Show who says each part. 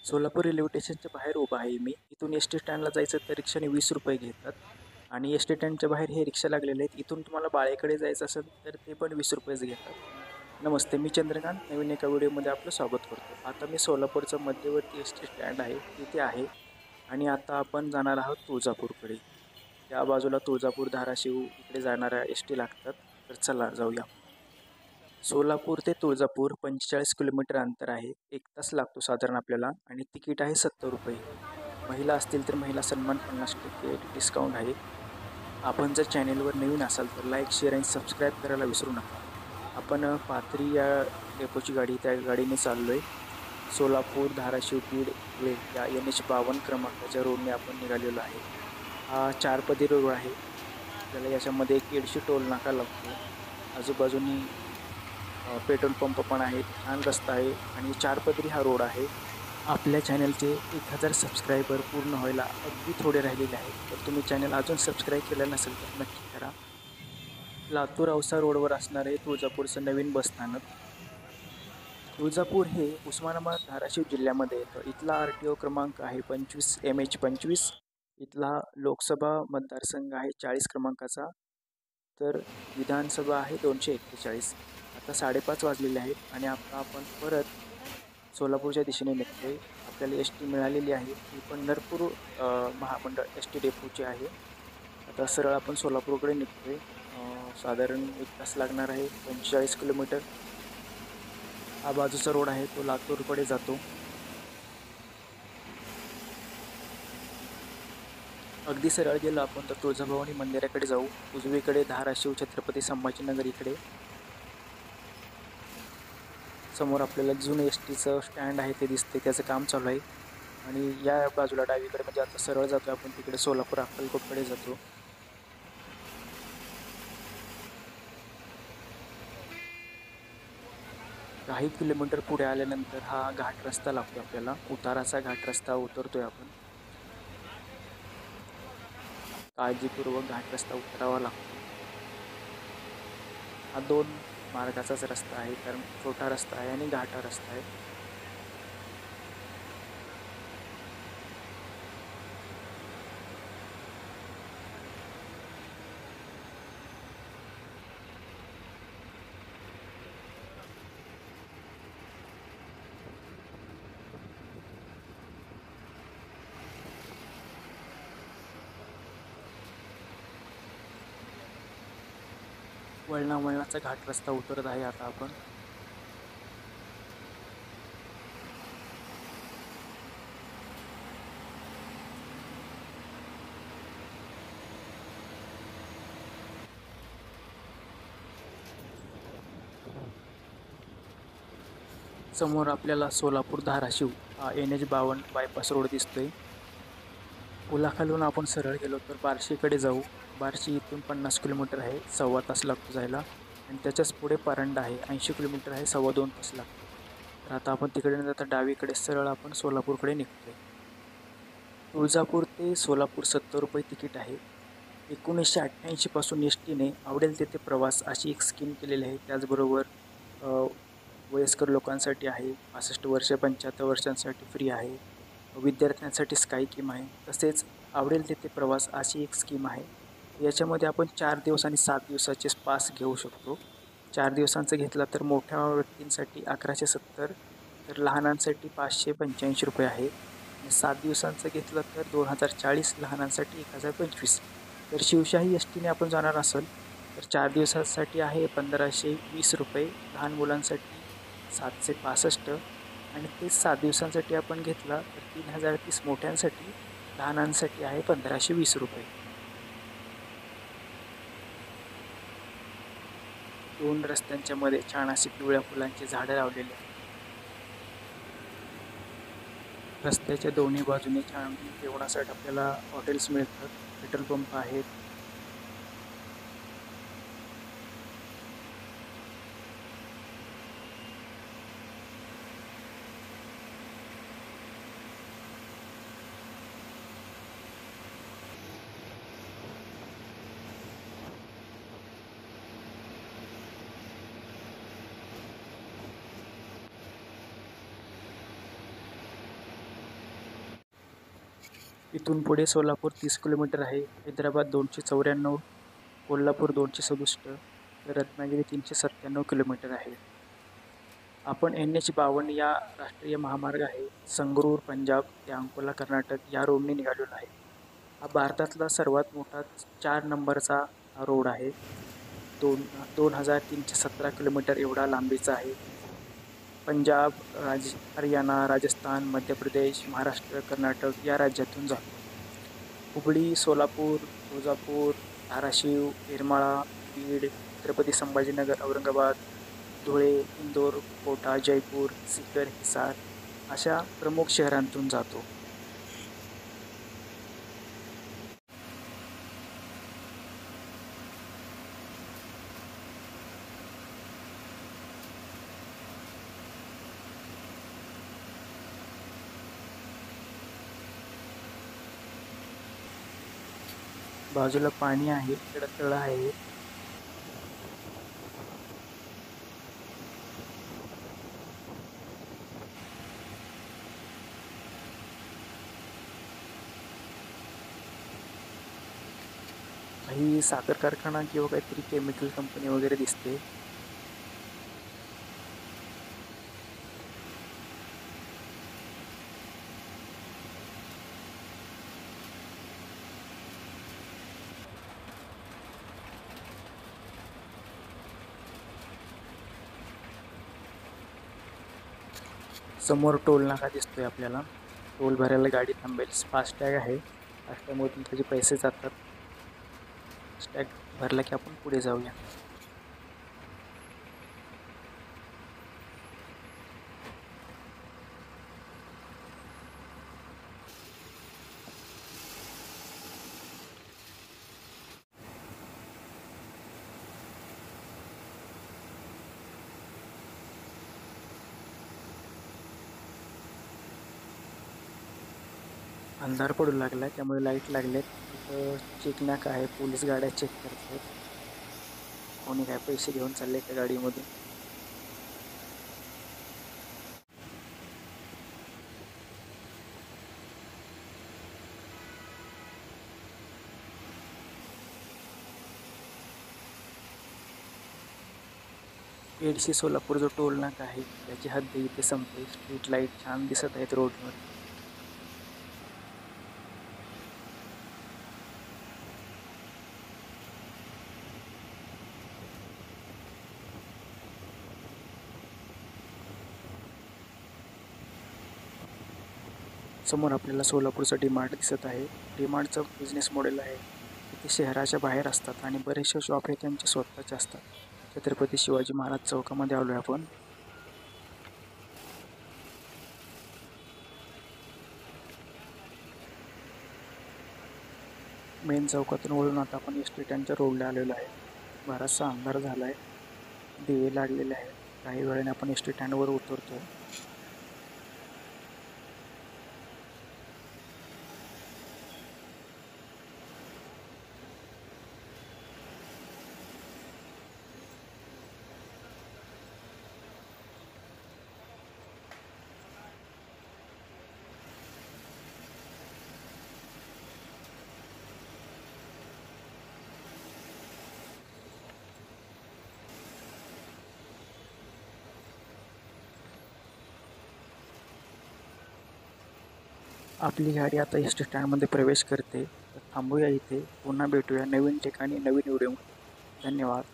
Speaker 1: Solapur railway स्टेशनच्या बाहेर उभा आहे मी. इथून एस टी स्टँडला जायचं तर रिक्षाने ₹20 घेतात आणि एस टी स्टँडच्या बाहेर हे रिक्षा लागलेले आहेत. इथून तुम्हाला बाळेकडे जायचं असेल तर ते पण ₹20 घेतात. नमस्ते, मी चंद्रकांत नवीन एका व्हिडिओमध्ये आपलं स्वागत करतो. आता मी सोलापूरचं मध्यवर्ती एस टी स्टँड आहे तिथे आहे आणि आता आपण जाणार आहोत तुळजापूरकडे. त्या बाजूला तुळजापूर, धाराशिव इकडे जाणाऱ्या एस टी लागतात. तर चला जाऊया. सोलापूर ते तुळजापूर 45 किलोमीटर अंतर आहे. 1 तास लागतो साधारण आपल्याला आणि तिकीट आहे ₹70. महिला असतील तर महिला सन्मान 50% डिस्काउंट आहे. आपण जर चॅनेलवर नवीन असाल तर लाईक, शेअर आणि सबस्क्राईब करायला विसरू नका. आपण पाथरी या डेपोची गाडी त्या गाडीने चाललो आहे. सोलापूर, धाराशिव, बीड, धुळे या NH 52 क्रमांकाच्या रोडने आपण निघालेलो आहे. हा 4 पदरी रोड आहे. आपल्याला याच्यामध्ये केडशी टोल नाका लागतो. आजूबाजूनी पेट्रोल पंप पण आहेत. छान रस्ता आहे आणि 4 पदरी हा रोड आहे. आपल्या चॅनलचे 1000 सबस्क्रायबर पूर्ण व्हायला अगदी थोडे राहिलेले आहेत. तर तुम्ही चॅनल अजून सबस्क्राईब केलं नसेल तर नक्की करा. लातूर औसा रोडवर असणारे तुळजापूरचं नवीन बसस्थानक. तुळजापूर हे उस्मानाबाद धाराशिव जिल्ह्यामध्ये येतं. इथला RTO क्रमांक आहे 25 MH 25. इथला लोकसभा मतदारसंघ आहे 40 क्रमांकाचा. तर विधानसभा आहे 241. आता 5:30 वाजलेले आहेत आणि आता आपण परत सोलापूरच्या दिशेने निघतोय. आपल्याला एस टी मिळालेली आहे. ती पंढरपूर महामंडळ एस टी डेपोची आहे. आता सरळ आपण सोलापूरकडे निघतोय. साधारण 1 तास लागणार आहे. 45 किलोमीटर. हा बाजूचा रोड आहे तो लातूरकडे जातो. अगदी सरळ गेलो आपण तर तुळजाभवानी मंदिराकडे जाऊ. उजवीकडे धाराशिव छत्रपती संभाजीनगर इकडे. समोर आपल्याला जुनं एस टीचं स्टँड आहे ते दिसते, त्याचं काम चालू आहे. आणि या बाजूला डावीकडे म्हणजे आता सरळ जातो आपण तिकडे सोलापूर अक्कलकोटकडे जातो. काही किलोमीटर पुढे आल्यानंतर हा घाट रस्ता लागतो आपल्याला. उताराचा घाट रस्ता उतरतोय आपण. काळजीपूर्वक घाट रस्ता उतरावा लागतो. हा 2 मार्गाचाच रस्ता आहे, कारण छोटा रस्ता आहे आणि घाटा रस्ता आहे. वळणावळणाचा घाट रस्ता उतरत आहे आता आपण. समोर आपल्याला Solapur Dharashiv NH 52 bypass road दिसतोय. पुलाखालून आपण सरळ गेलो तर बार्शीकडे जाऊ. बार्शी इथून 50 किलोमीटर आहे, 1.25 तास लागतो जायला. आणि त्याच्याच पुढे परांडा आहे, 80 किलोमीटर आहे, 2.25 तास लागतो. तर आता आपण तिकडे न जाता डावीकडे सरळ आपण सोलापूरकडे निघतोय. तुळजापूर ते सोलापूर ₹70 तिकीट आहे. 1988 पासून एस टीने आवडेल तेथे प्रवास अशी एक स्कीम केलेली आहे. त्याचबरोबर अ, वयस्कर लोकांसाठी आहे, 65 वर्ष 75 वर्षांसाठी फ्री आहे, विद्यार्थ्यांसाठी स्काय स्कीम आहे. तसेच आवडेल तेथे प्रवास अशी एक स्कीम आहे. याच्यामध्ये आपण 4 दिवस आणि 7 दिवसाचे पास घेऊ शकतो. 4 दिवसांचं घेतला तर मोठ्या व्यक्तींसाठी 1170, तर लहानांसाठी ₹585 आहे. आणि 7 दिवसांचं घेतलं तर 2040, लहानांसाठी 1025. तर शिवशाही एस टीने आपण जाणार असेल तर 4 दिवसासाठी आहे ₹1520, लहान मुलांसाठी 765 आणि तेच 7 दिवसांसाठी आपण घेतला तर 3030 मोठ्यांसाठी, लहानांसाठी आहे ₹1520. 2 रस्त्यांच्या मध्ये छान अशी पिवळ्या फुलांची झाडं लावलेली आहेत. रस्त्याच्या दोन्ही बाजूने छान जेवणासाठी आपल्याला हॉटेल्स मिळतात, पेट्रोल पंप आहेत. इथून पुढे सोलापूर 30 किलोमीटर आहे, हैदराबाद 294, कोल्हापूर 267, तर रत्नागिरी 397 किलोमीटर आहे. आपण NH52 या राष्ट्रीय महामार्ग आहे, संगरूर पंजाब ते अंकोला कर्नाटक या रोडने निघालेला आहे. हा भारतातला सर्वात मोठा 4 नंबरचा हा रोड आहे. 2317 किलोमीटर एवढा लांबीचा आहे. पंजाब, हरियाणा, राजस्थान, मध्य प्रदेश, महाराष्ट्र, कर्नाटक या राज्यातून जातो. हुबळी, सोलापूर, तुळजापूर, धाराशिव, येरमाळा, बीड, छत्रपती संभाजीनगर, औरंगाबाद, धुळे, इंदोर, कोटा, जयपूर, सीकर, हिसार अशा प्रमुख शहरांतून जातो. बाजूला पाणी आहे, इकडं तळं आहे. काही साखर कारखाना किंवा काहीतरी केमिकल कंपनी वगैरे दिसते. समोर टोल नाका दिसतोय आपल्याला. टोल भरायला गाडी थांबेल. फास्टॅग आहे. फास्टॅगमधून त्याचे पैसे जातात. फास्टॅग भरला की आपण पुढे जाऊया. अंधार पडू लागला त्यामुळे लाईट लागलेत. इथं चेक नाका आहे. पोलीस गाड्या चेक करतात. कोणी काय पैसे घेऊन चालले त्या गाडीमधून. येडशी सोलापूर जो टोल नाका आहे त्याची हद्द इथे संपते. स्ट्रीट लाईट छान दिसत आहेत रोडवर. समोर आपल्याला सोलापूरचं DMart दिसत आहे. DMartचं बिझनेस मॉडेल आहे. ते शहराच्या बाहेर असतात आणि बरेचसे शॉप हे त्यांचे स्वतःचे असतात. छत्रपती शिवाजी महाराज चौकामध्ये आलोय आपण. मेन चौकातून वळून आता आपण एस टी स्टँडच्या रोडला आलेलो आहे. बराचसा अंधार झाला आहे. दिवे लागलेले आहेत. काही वेळाने आपण एस टी स्टँडवर उतरतो. आपली गाडी आता एस टी स्टँडमध्ये प्रवेश करते. तर थांबूया इथे. पुन्हा भेटूया नवीन ठिकाणी नवीन व्हिडिओ. धन्यवाद.